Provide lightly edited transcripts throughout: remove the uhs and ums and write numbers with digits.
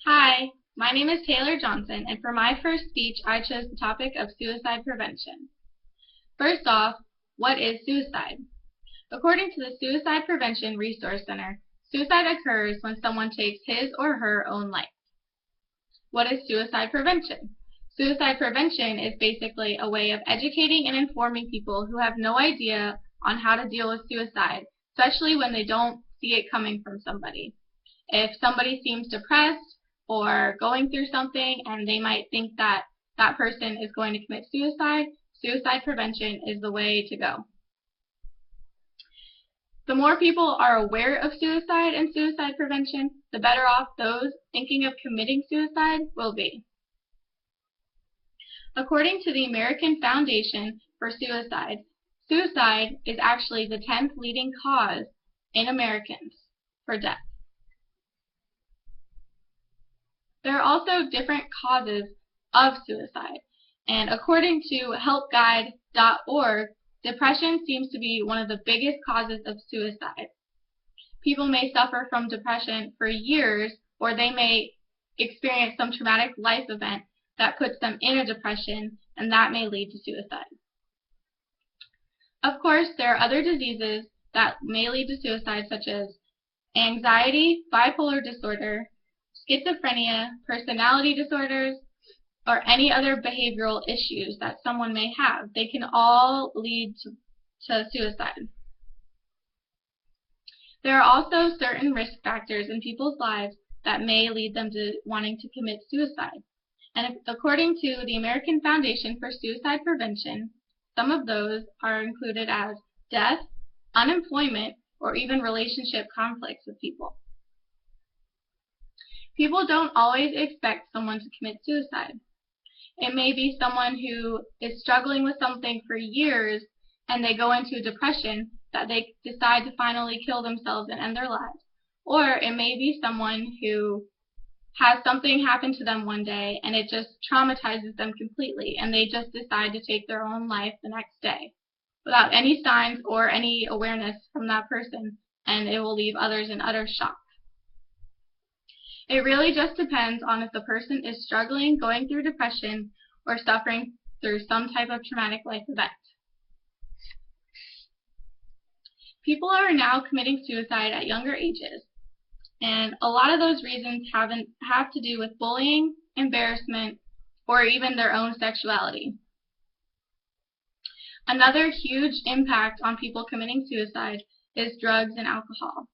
Hi, my name is Taylor Johnson, and for my first speech, I chose the topic of suicide prevention. First off, what is suicide? According to the Suicide Prevention Resource Center, suicide occurs when someone takes his or her own life. What is suicide prevention? Suicide prevention is basically a way of educating and informing people who have no idea on how to deal with suicide, especially when they don't see it coming from somebody. If somebody seems depressed or going through something and they might think that that person is going to commit suicide, suicide prevention is the way to go. The more people are aware of suicide and suicide prevention, the better off those thinking of committing suicide will be. According to the American Foundation for Suicide, suicide is actually the 10th leading cause in Americans for death. There are also different causes of suicide, and according to helpguide.org, depression seems to be one of the biggest causes of suicide. People may suffer from depression for years, or they may experience some traumatic life event that puts them in a depression, and that may lead to suicide. Of course, there are other diseases that may lead to suicide, such as anxiety, bipolar disorder, schizophrenia, personality disorders, or any other behavioral issues that someone may have. They can all lead to suicide. There are also certain risk factors in people's lives that may lead them to wanting to commit suicide. And according to the American Foundation for Suicide Prevention, some of those are included as death, unemployment, or even relationship conflicts with people. People don't always expect someone to commit suicide. It may be someone who is struggling with something for years and they go into a depression that they decide to finally kill themselves and end their lives. Or it may be someone who has something happen to them one day and it just traumatizes them completely and they just decide to take their own life the next day without any signs or any awareness from that person, and it will leave others in utter shock. It really just depends on if the person is struggling, going through depression, or suffering through some type of traumatic life event. People are now committing suicide at younger ages, and a lot of those reasons have to do with bullying, embarrassment, or even their own sexuality. Another huge impact on people committing suicide is drugs and alcohol.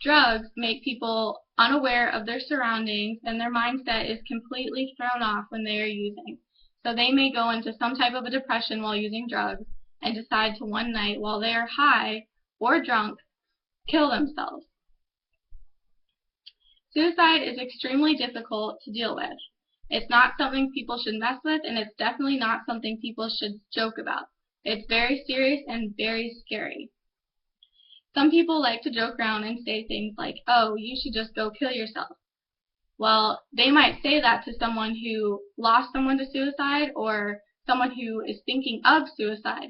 Drugs make people unaware of their surroundings, and their mindset is completely thrown off when they are using. So they may go into some type of a depression while using drugs and decide to one night while they are high or drunk kill themselves. Suicide is extremely difficult to deal with. It's not something people should mess with, and it's definitely not something people should joke about. It's very serious and very scary. Some people like to joke around and say things like, oh, you should just go kill yourself. Well, they might say that to someone who lost someone to suicide or someone who is thinking of suicide.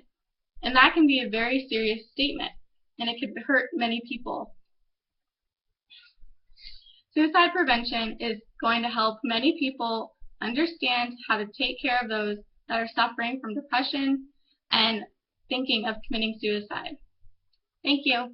And that can be a very serious statement, and it could hurt many people. Suicide prevention is going to help many people understand how to take care of those that are suffering from depression and thinking of committing suicide. Thank you.